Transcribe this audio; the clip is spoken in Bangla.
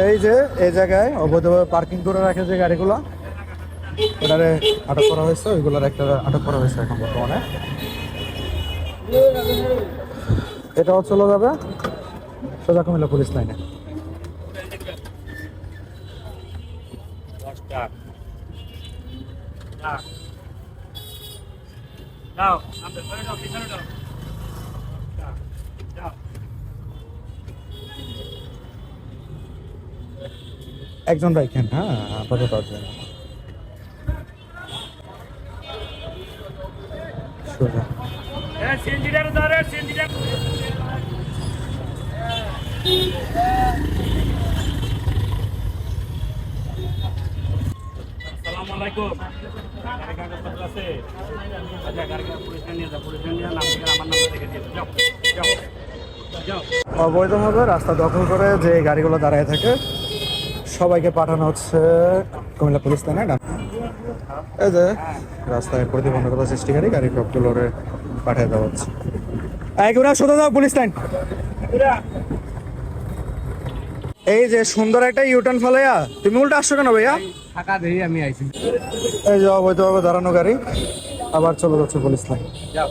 এই যে এই জায়গায় অবৈধভাবে পার্কিং করে রাখে যে গাড়িগুলো, ওটারে আটক করা হয়েছে, ওইগুলোর একটা আটক করা হয়েছে এখন বর্তমানে। এটাও চলে যাবে সোজা কুমিল্লা পুলিশ লাইনে। একজন রাখেন, হ্যাঁ আপাতত আসবেন সোজা। অবৈধভাবে রাস্তা দখল করে যে গাড়িগুলো দাঁড়ায় থাকে সবাইকে পাঠানো হচ্ছে কুমিল্লা পুলিশ লাইনে। এই যে রাস্তায় প্রতিবন্ধকতা সৃষ্টিকারী গাড়ি সবগুলোরে পাঠিয়ে দেওয়া হচ্ছে। এগুলো সোজা যাও পুলিশ লাইন। এই যে সুন্দর একটা ইউটার্ন ফলাইয়া তুমি উল্টা আসছো কেন ভাইয়া? টাকা দেই আমি আইছি। এই যে অবৈধভাবে দাঁড়ানো গাড়ি আবার চলে যাচ্ছে পুলিশ লাইন। যাও।